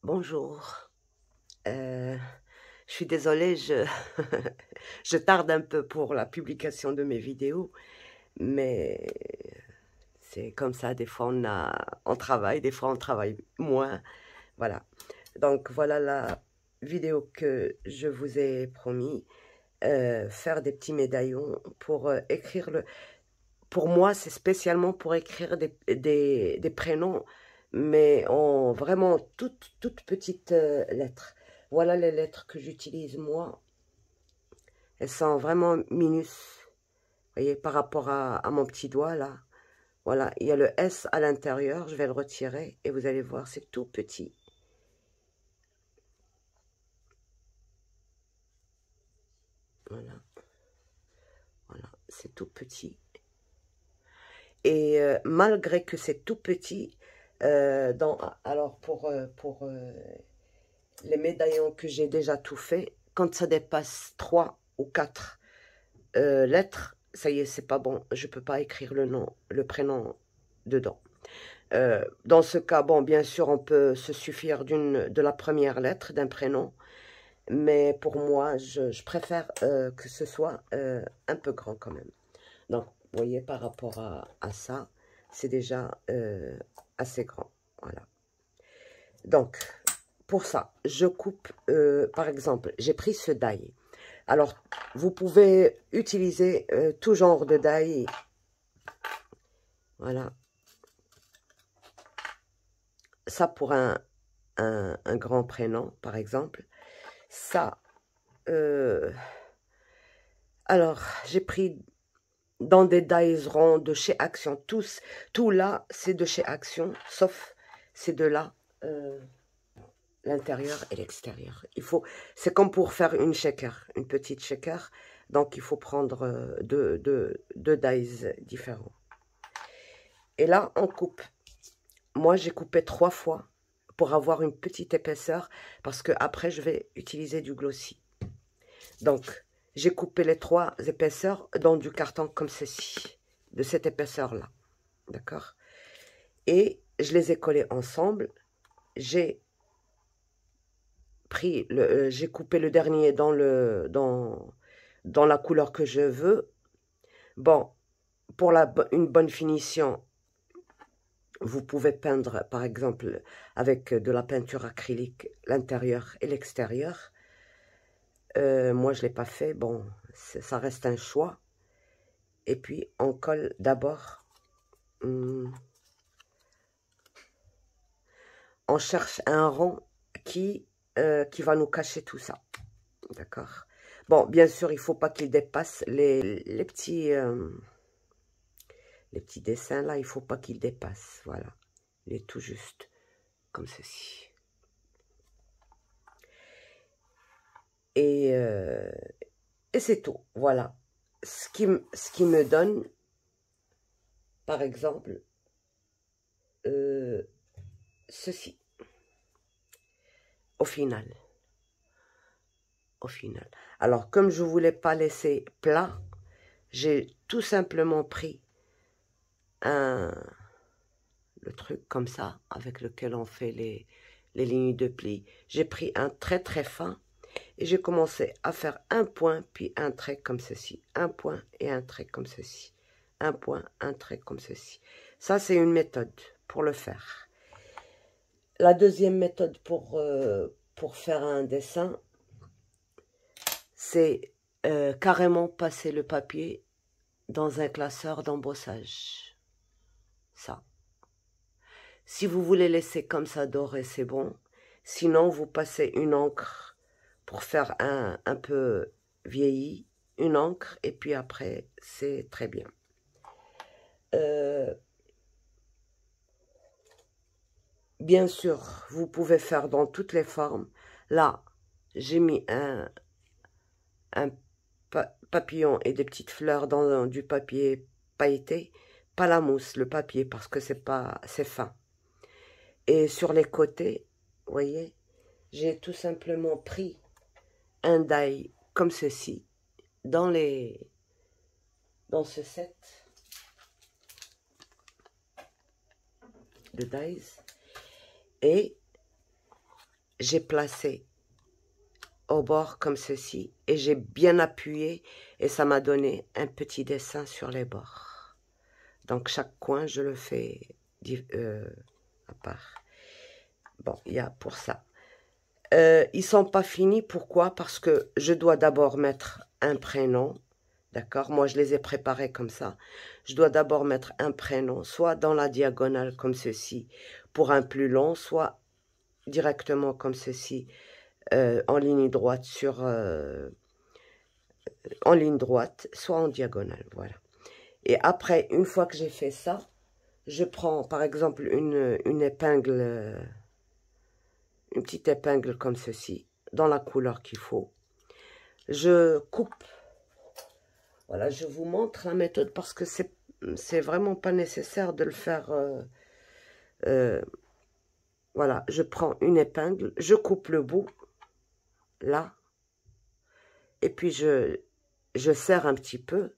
Bonjour. Je suis désolée, je tarde un peu pour la publication de mes vidéos, mais c'est comme ça, des fois on travaille, des fois on travaille moins, voilà. Donc voilà la vidéo que je vous ai promis, faire des petits médaillons pour écrire le... Pour moi, c'est spécialement pour écrire des prénoms, mais en vraiment toutes petites lettres. Voilà les lettres que j'utilise moi. Elles sont vraiment minus. Vous voyez, par rapport à mon petit doigt, là. Voilà, il y a le S à l'intérieur. Je vais le retirer et vous allez voir, c'est tout petit. Voilà, voilà, c'est tout petit. Et malgré que c'est tout petit, alors pour les médaillons que j'ai déjà tout fait, quand ça dépasse 3 ou 4 lettres, ça y est, c'est pas bon. Je peux pas écrire le nom, le prénom dedans. Dans ce cas, bon, bien sûr, on peut se suffire de la première lettre d'un prénom, mais pour moi, je préfère que ce soit un peu grand quand même. Donc, vous voyez, par rapport à ça, c'est déjà assez grand. Voilà. Donc, pour ça, je coupe, par exemple, j'ai pris ce die. Alors, vous pouvez utiliser tout genre de die. Voilà. Ça pour un grand prénom, par exemple. Ça, alors, j'ai pris dans des dies ronds de chez Action. Tout là, c'est de chez Action, sauf ces deux-là. L'intérieur et l'extérieur. C'est comme pour faire une shaker, une petite shaker. Donc, il faut prendre deux dies différents. Et là, on coupe. Moi, j'ai coupé 3 fois pour avoir une petite épaisseur parce que après, je vais utiliser du glossy. Donc, j'ai coupé les 3 épaisseurs dans du carton comme ceci, de cette épaisseur-là. D'accord? Et je les ai collés ensemble. J'ai j'ai coupé le dernier dans la couleur que je veux. Bon, pour une bonne finition, vous pouvez peindre, par exemple, avec de la peinture acrylique, l'intérieur et l'extérieur. Moi, je ne l'ai pas fait. Bon, ça reste un choix. Et puis, on colle d'abord. On cherche un rond qui va nous cacher tout ça. D'accord? Bon, bien sûr, il ne faut pas qu'il dépasse les petits dessins là. Il ne faut pas qu'ils dépassent. Voilà. Il est tout juste comme ceci. Et c'est tout. Voilà. Ce qui me donne, par exemple, ceci. Au final. Alors, comme je ne voulais pas laisser plat, j'ai tout simplement pris le truc comme ça, avec lequel on fait les lignes de pli. J'ai pris un très très fin et j'ai commencé à faire un point, puis un trait comme ceci. Un point et un trait comme ceci. Un point, un trait comme ceci. Ça, c'est une méthode pour le faire. La deuxième méthode pour faire un dessin, c'est carrément passer le papier dans un classeur d'embossage. Ça. Si vous voulez laisser comme ça doré, c'est bon. Sinon, vous passez une encre pour faire un peu vieilli. Une encre, et puis après, c'est très bien. Bien sûr, vous pouvez faire dans toutes les formes. Là, j'ai mis un papillon et des petites fleurs dans du papier pailleté. Pas la mousse, le papier, parce que c'est fin. Et sur les côtés, vous voyez, j'ai tout simplement pris un die comme ceci dans ce set de dies et j'ai placé au bord comme ceci et j'ai bien appuyé et ça m'a donné un petit dessin sur les bords. Donc chaque coin je le fais à part. Bon, il y a pour ça. Ils sont pas finis, pourquoi? Parce que je dois d'abord mettre un prénom, d'accord? Moi je les ai préparés comme ça. Je dois d'abord mettre un prénom, soit dans la diagonale comme ceci pour un plus long, soit directement comme ceci en ligne droite en ligne droite, soit en diagonale, voilà. Et après, une fois que j'ai fait ça, je prends par exemple une épingle, une petite épingle comme ceci, dans la couleur qu'il faut. Je coupe, voilà, je vous montre la méthode parce que c'est vraiment pas nécessaire de le faire. Voilà, je prends une épingle, je coupe le bout, là, et puis je serre un petit peu.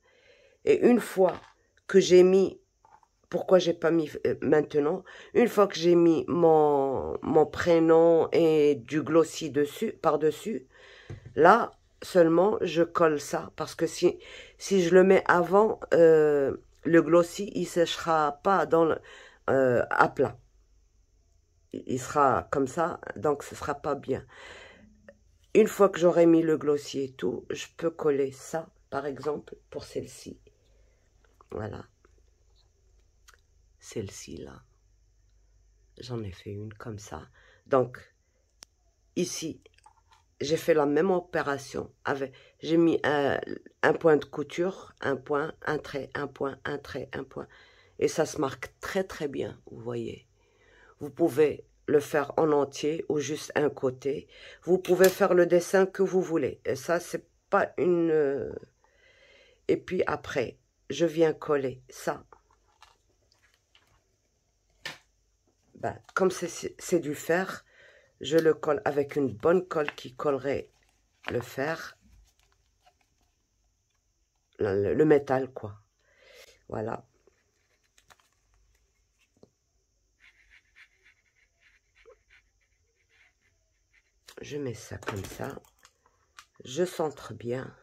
Et une fois que j'ai mis, pourquoi j'ai pas mis maintenant, une fois que j'ai mis mon prénom et du glossy dessus, par-dessus, là seulement je colle ça, parce que si je le mets avant, le glossy il séchera pas à plat. Il sera comme ça, donc ce sera pas bien. Une fois que j'aurai mis le glossy et tout, je peux coller ça, par exemple, pour celle-ci. Voilà. Celle-ci, là. J'en ai fait une comme ça. Donc, ici, j'ai fait la même opération. J'ai mis un point de couture, un point, un trait, un point, un trait, un point. Et ça se marque très, très bien, vous voyez. Vous pouvez le faire en entier ou juste un côté. Vous pouvez faire le dessin que vous voulez. Et ça, c'est pas une... Et puis après, je viens coller ça. Ben, comme c'est du fer, je le colle avec une bonne colle qui collerait le fer. Le métal, quoi. Voilà. Je mets ça comme ça. Je centre bien.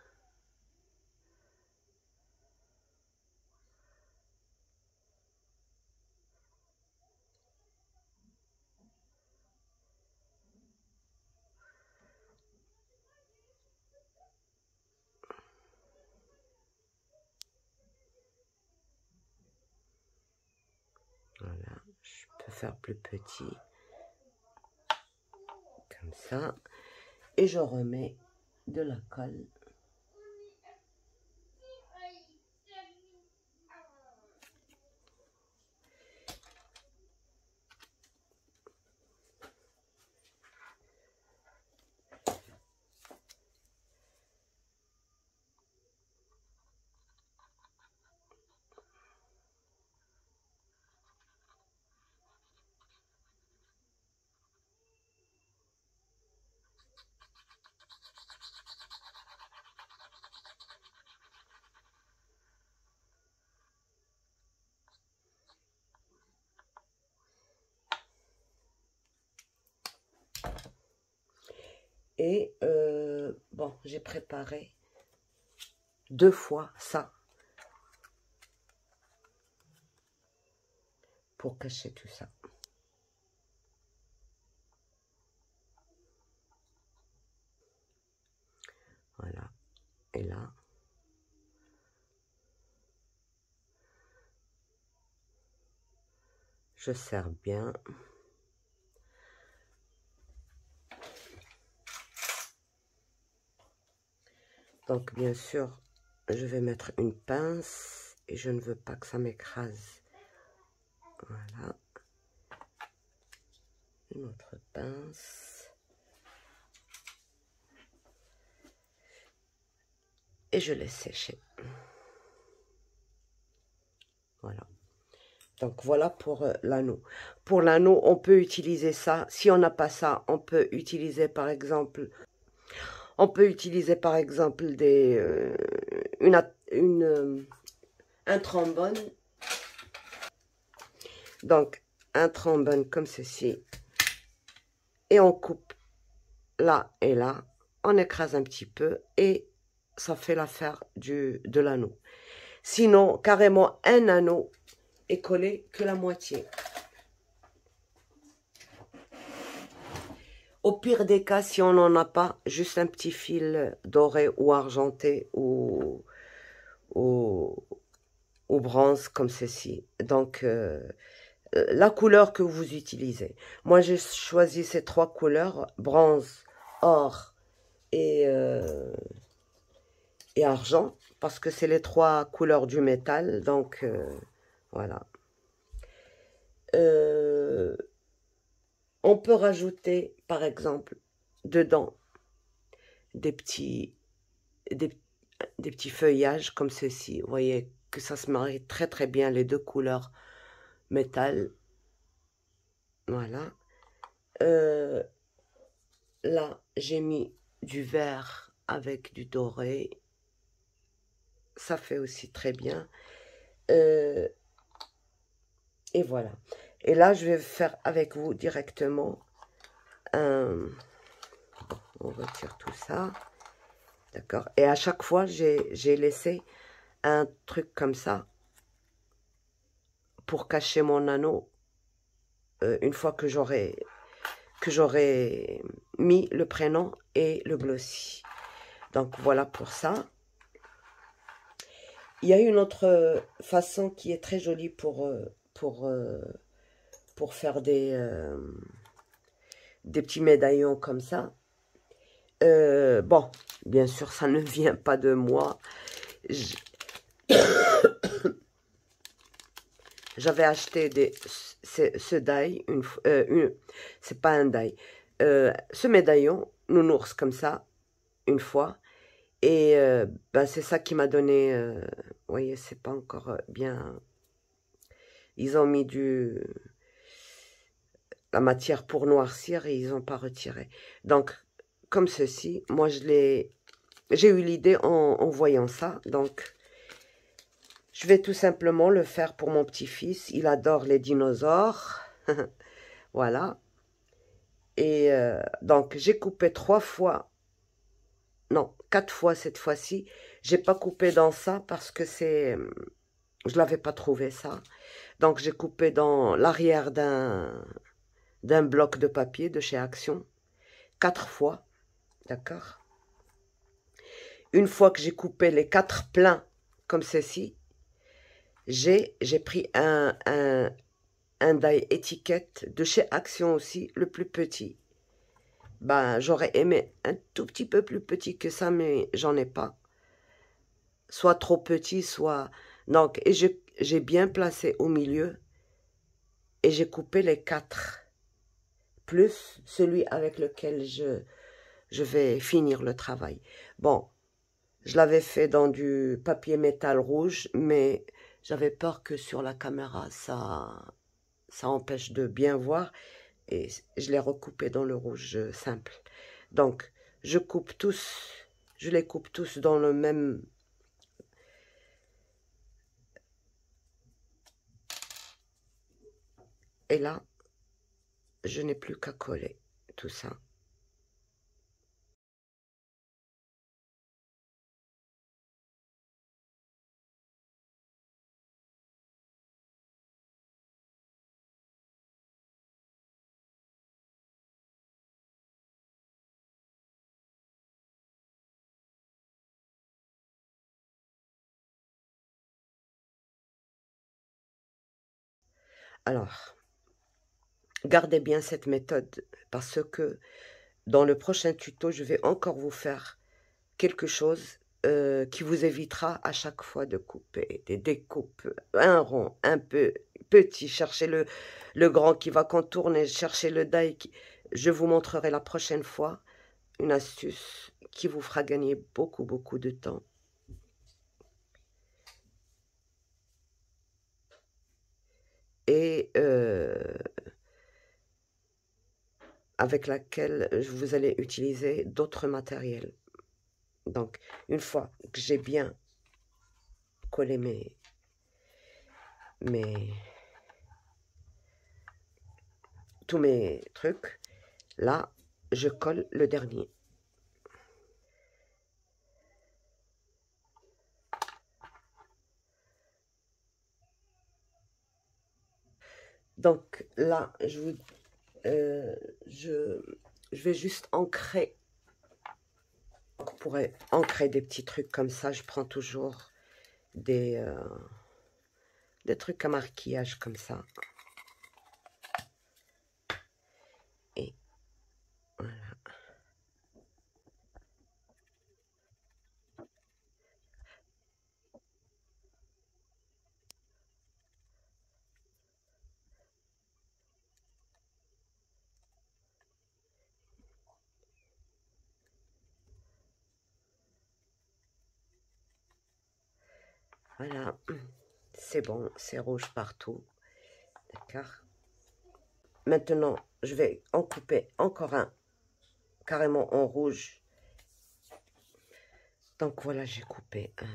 Voilà. Je peux faire plus petit. Comme ça. Et je remets de la colle. Et bon, j'ai préparé 2 fois ça pour cacher tout ça. Voilà. Et là, je serre bien. Donc, bien sûr, je vais mettre une pince et je ne veux pas que ça m'écrase. Voilà. Une autre pince. Et je laisse sécher. Voilà. Donc, voilà pour l'anneau. Pour l'anneau, on peut utiliser ça. Si on n'a pas ça, on peut utiliser, par exemple... On peut utiliser par exemple un trombone. Donc un trombone comme ceci. Et on coupe là et là, on écrase un petit peu et ça fait l'affaire de l'anneau. Sinon, carrément, un anneau est collé que la moitié. Au pire des cas, si on n'en a pas, juste un petit fil doré ou argenté ou bronze comme ceci. Donc, la couleur que vous utilisez. Moi, j'ai choisi ces trois couleurs, bronze, or et argent, parce que c'est les trois couleurs du métal. Donc, voilà. On peut rajouter, par exemple, dedans des petits feuillages comme ceci. Vous voyez que ça se marie très très bien, les deux couleurs métal. Voilà. Là, j'ai mis du vert avec du doré. Ça fait aussi très bien. Et voilà. Et là, je vais faire avec vous directement un... Bon, on retire tout ça. D'accord. Et à chaque fois, j'ai laissé un truc comme ça pour cacher mon anneau une fois que j'aurai mis le prénom et le glossy. Donc voilà pour ça. Il y a une autre façon qui est très jolie pour faire des petits médaillons comme ça. Bon, bien sûr, ça ne vient pas de moi. J'avais acheté ce die, c'est pas un die, ce médaillon nounours comme ça, une fois. Et ben, c'est ça qui m'a donné, vous voyez, c'est pas encore bien. Ils ont mis la matière pour noircir et ils n'ont pas retiré. Donc, comme ceci, moi j'ai eu l'idée en voyant ça. Donc, je vais tout simplement le faire pour mon petit-fils. Il adore les dinosaures. Voilà. Et donc, j'ai coupé 3 fois. Non, 4 fois cette fois-ci. J'ai pas coupé dans ça parce que je l'avais pas trouvé ça. Donc, j'ai coupé dans l'arrière d'un bloc de papier de chez Action. 4 fois. D'accord. Une fois que j'ai coupé les 4 pleins comme ceci, j'ai pris un die étiquette de chez Action aussi, le plus petit. Ben, j'aurais aimé un tout petit peu plus petit que ça, mais j'en ai pas. Soit trop petit, soit... Donc, et j'ai bien placé au milieu et j'ai coupé les 4, plus celui avec lequel je vais finir le travail. Bon, je l'avais fait dans du papier métal rouge, mais j'avais peur que sur la caméra, ça empêche de bien voir. Et je l'ai recoupé dans le rouge simple. Donc, je les coupe tous dans le même... Et là, je n'ai plus qu'à coller tout ça. Alors, gardez bien cette méthode parce que dans le prochain tuto, je vais encore vous faire quelque chose qui vous évitera à chaque fois de couper des découpes, un rond, un peu petit, cherchez le grand qui va contourner, cherchez le die. Je vous montrerai la prochaine fois une astuce qui vous fera gagner beaucoup, beaucoup de temps. Et avec laquelle vous allez utiliser d'autres matériels. Donc, une fois que j'ai bien collé tous mes trucs, là, je colle le dernier. Donc là, je vais juste ancrer. On pourrait ancrer des petits trucs comme ça. Je prends toujours des trucs à maquillage comme ça. Et voilà. Voilà, c'est bon, c'est rouge partout. D'accord. Maintenant, je vais en couper encore un, carrément en rouge. Donc voilà, j'ai coupé un.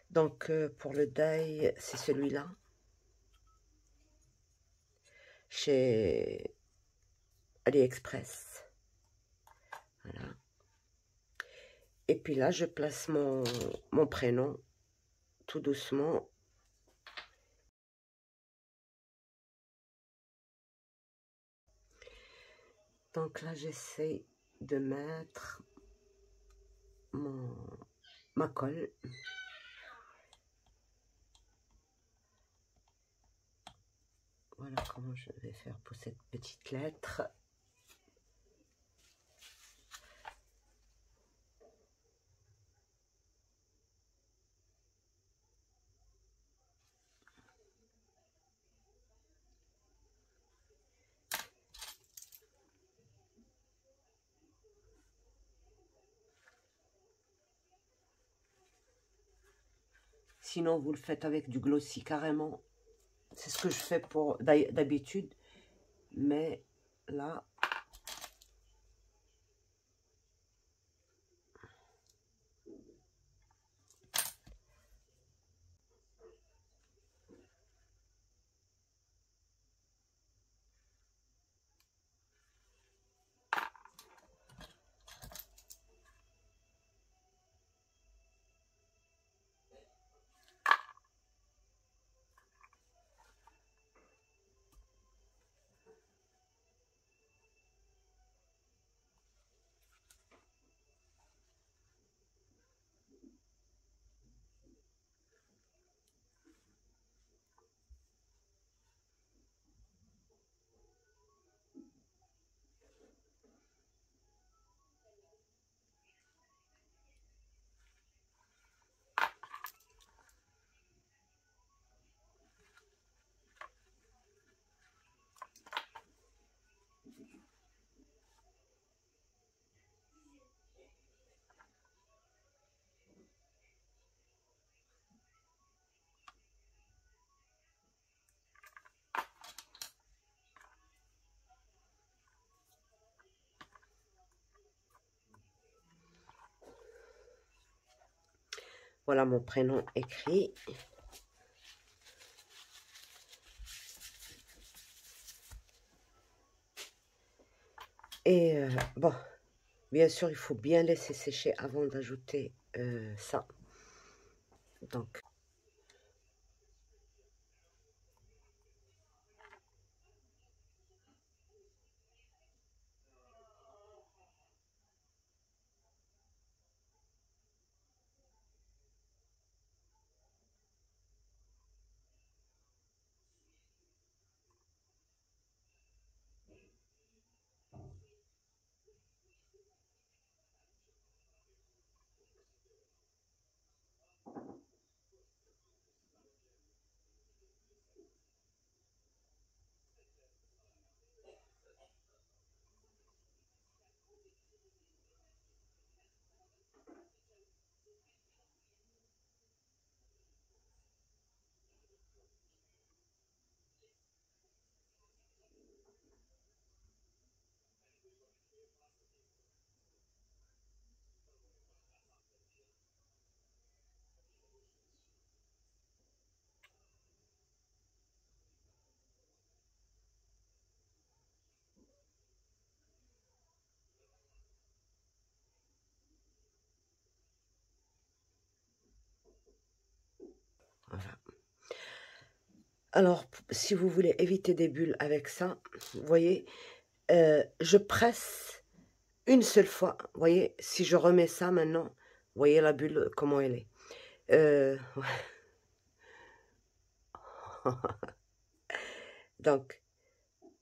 Donc pour le die, c'est celui-là. Chez AliExpress. Voilà. Et puis là, je place mon prénom tout doucement. Donc là, j'essaie de mettre ma colle. Voilà comment je vais faire pour cette petite lettre. Sinon, vous le faites avec du glossy carrément. C'est ce que je fais pour d'habitude. Mais là, voilà mon prénom écrit. Et bon, bien sûr, il faut bien laisser sécher avant d'ajouter ça. Donc, Alors, si vous voulez éviter des bulles avec ça, vous voyez, je presse une seule fois. Vous voyez, si je remets ça maintenant, vous voyez la bulle, comment elle est. Donc,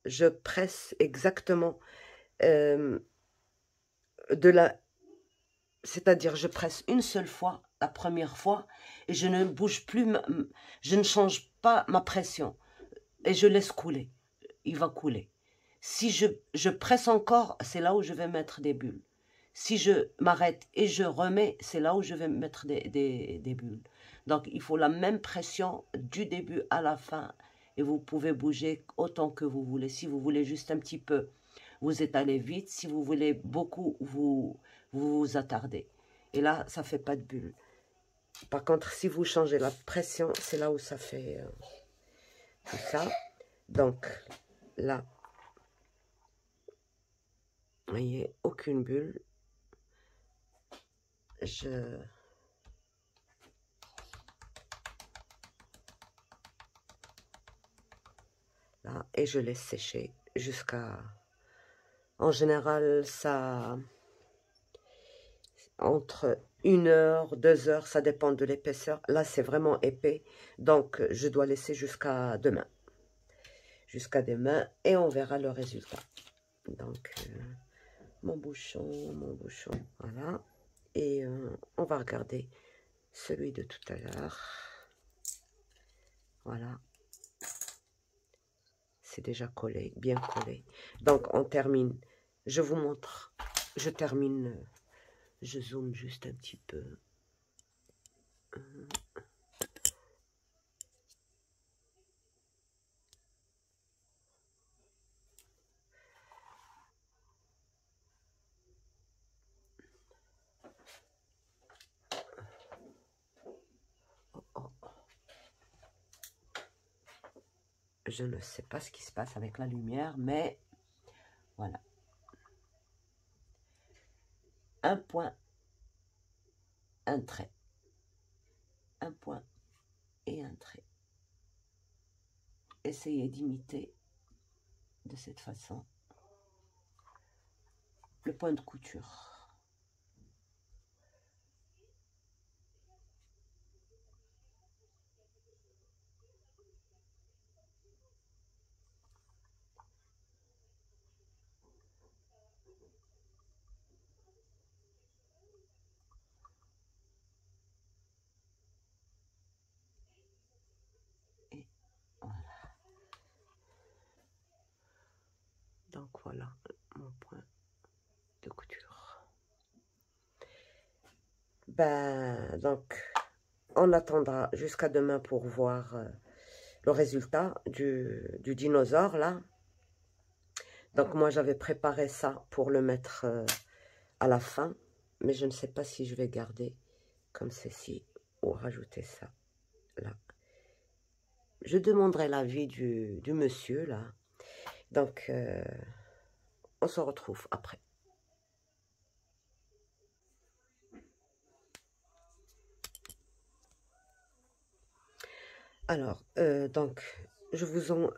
je presse exactement c'est-à-dire je presse une seule fois, la première fois, et je ne bouge plus, je ne change pas ma pression, et je laisse couler, il va couler. Si je presse encore, c'est là où je vais mettre des bulles. Si je m'arrête et je remets, c'est là où je vais mettre des bulles. Donc, il faut la même pression du début à la fin. Et vous pouvez bouger autant que vous voulez. Si vous voulez juste un petit peu, vous étalez vite. Si vous voulez beaucoup, vous attardez. Et là, ça ne fait pas de bulles. Par contre, si vous changez la pression, c'est là où ça fait tout ça. Donc, là, vous voyez, aucune bulle. Là, et je laisse sécher jusqu'à... En général, ça... Entre 1 heure, 2 heures, ça dépend de l'épaisseur. Là, c'est vraiment épais. Donc, je dois laisser jusqu'à demain. Jusqu'à demain, et on verra le résultat. Donc, mon bouchon, voilà. Et on va regarder celui de tout à l'heure. Voilà. C'est déjà collé, bien collé. Donc, on termine. Je vous montre. Je termine. Je zoome juste un petit peu. Je ne sais pas ce qui se passe avec la lumière, mais voilà. Un point, un trait. Un point et un trait. Essayez d'imiter de cette façon le point de couture. Et voilà. Donc voilà mon point de couture. Ben, donc, on attendra jusqu'à demain pour voir le résultat du dinosaure, là. Donc, moi, j'avais préparé ça pour le mettre à la fin. Mais je ne sais pas si je vais garder comme ceci ou rajouter ça, là. Je demanderai l'avis du monsieur, là. Donc, on se retrouve après. Alors, donc, je vous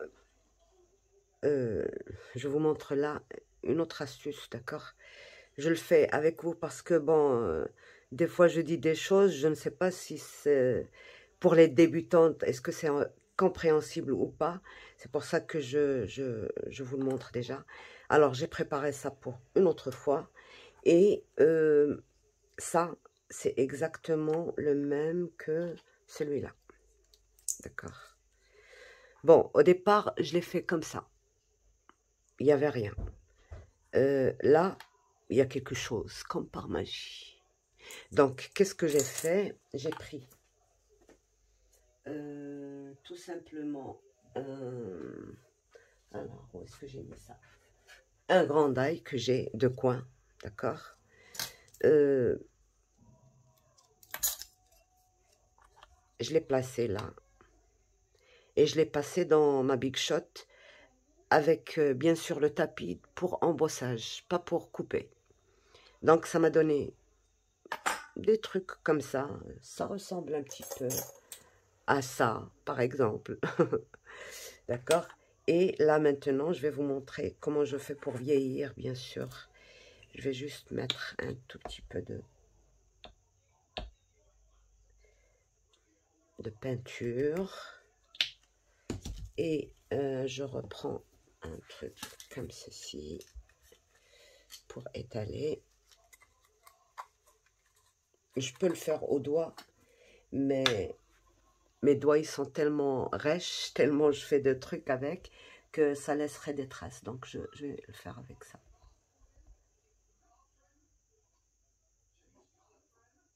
montre là une autre astuce, d'accord? Je le fais avec vous parce que, bon, des fois je dis des choses, je ne sais pas si c'est pour les débutantes, est-ce que c'est compréhensible ou pas. C'est pour ça que je vous le montre déjà. Alors, j'ai préparé ça pour une autre fois. Et ça, c'est exactement le même que celui-là. D'accord? Bon, au départ, je l'ai fait comme ça. Il n'y avait rien. Là, il y a quelque chose, comme par magie. Donc, qu'est-ce que j'ai fait? J'ai pris tout simplement alors, où est-ce que j'ai mis ça? Un grand die que j'ai de coin, d'accord? Je l'ai placé là. Et je l'ai passé dans ma Big Shot avec, bien sûr, le tapis pour embossage, pas pour couper. Donc, ça m'a donné des trucs comme ça. Ça ressemble un petit peu à ça, par exemple. D'accord? Et là, maintenant, je vais vous montrer comment je fais pour vieillir, bien sûr. Je vais juste mettre un tout petit peu de peinture. Et je reprends un truc comme ceci pour étaler. Je peux le faire au doigt, mais mes doigts, ils sont tellement rêches, tellement je fais de trucs avec, que ça laisserait des traces. Donc, je vais le faire avec ça.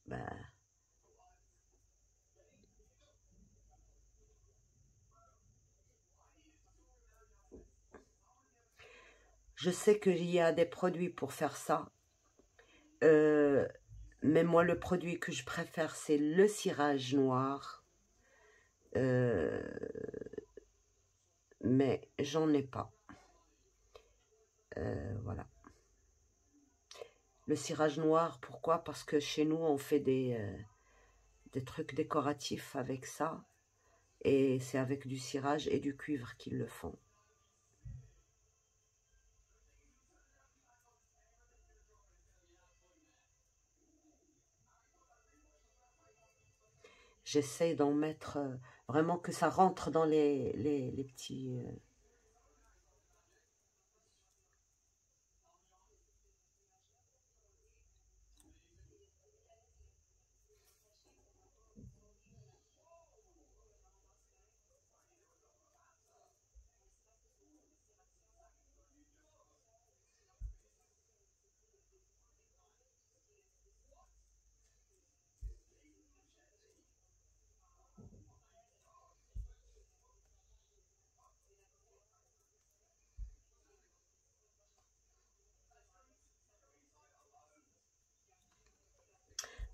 Ben, je sais qu'il y a des produits pour faire ça. Mais moi, le produit que je préfère, c'est le cirage noir. Mais j'en ai pas. Voilà. Le cirage noir, pourquoi? Parce que chez nous, on fait des trucs décoratifs avec ça. Et c'est avec du cirage et du cuivre qu'ils le font. J'essaie d'en mettre vraiment que ça rentre dans les petits...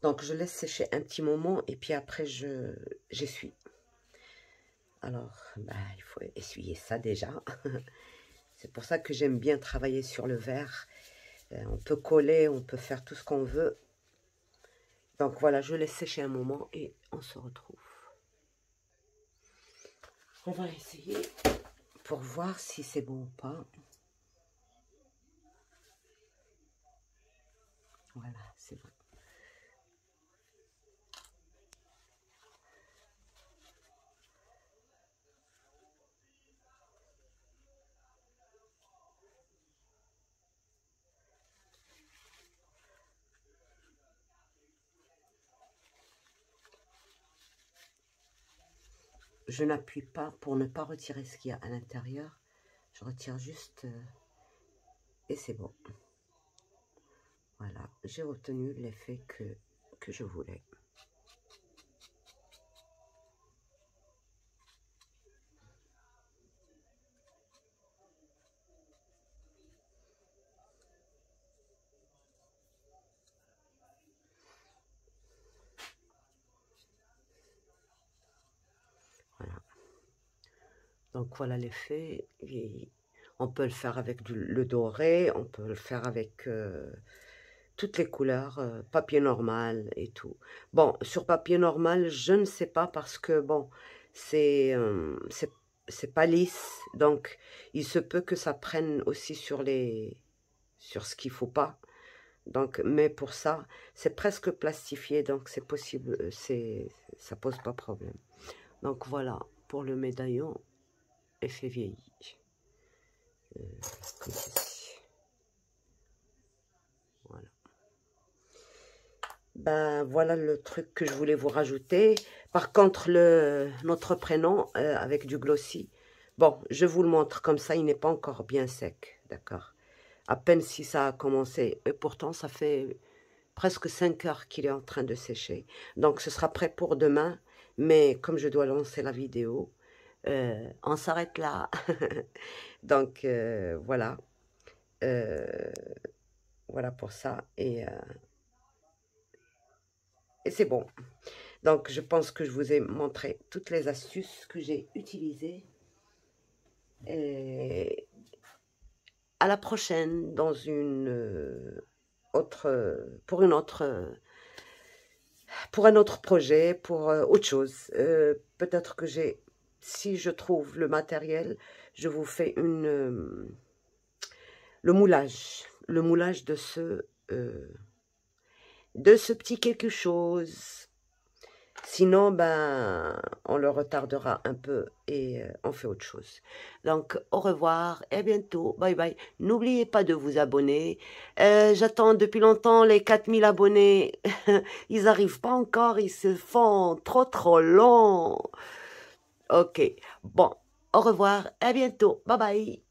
Donc, je laisse sécher un petit moment et puis après, j'essuie. Alors, bah, il faut essuyer ça déjà. C'est pour ça que j'aime bien travailler sur le verre. On peut coller, on peut faire tout ce qu'on veut. Donc voilà, je laisse sécher un moment et on se retrouve. On va essayer pour voir si c'est bon ou pas. Voilà, c'est bon. Je n'appuie pas pour ne pas retirer ce qu'il y a à l'intérieur. Je retire juste et c'est bon. Voilà, j'ai obtenu l'effet que je voulais. Voilà. Donc voilà l'effet. On peut le faire avec le doré, on peut le faire avec toutes les couleurs, papier normal et tout. Bon, sur papier normal, je ne sais pas parce que bon, c'est pas lisse, donc il se peut que ça prenne aussi sur ce qu'il faut pas. Donc, mais pour ça, c'est presque plastifié, donc c'est possible, ça pose pas problème. Donc voilà pour le médaillon effet vieilli. Comme ceci. Voilà. Ben voilà le truc que je voulais vous rajouter. Par contre, notre prénom avec du glossy, bon, je vous le montre comme ça, il n'est pas encore bien sec, d'accord? À peine si ça a commencé, et pourtant ça fait presque 5 heures qu'il est en train de sécher. Donc ce sera prêt pour demain, mais comme je dois lancer la vidéo, on s'arrête là. Donc voilà. Voilà pour ça. Et c'est bon. Donc, je pense que je vous ai montré toutes les astuces que j'ai utilisées. Et à la prochaine dans une pour une autre pour un autre projet, pour autre chose. Peut-être que si je trouve le matériel, je vous fais le moulage de ce petit quelque chose. Sinon, ben, on le retardera un peu et on fait autre chose. Donc, au revoir et à bientôt. Bye bye. N'oubliez pas de vous abonner. J'attends depuis longtemps les 4000 abonnés. Ils n'arrivent pas encore. Ils se font trop longs. Ok. Bon, au revoir et à bientôt. Bye bye.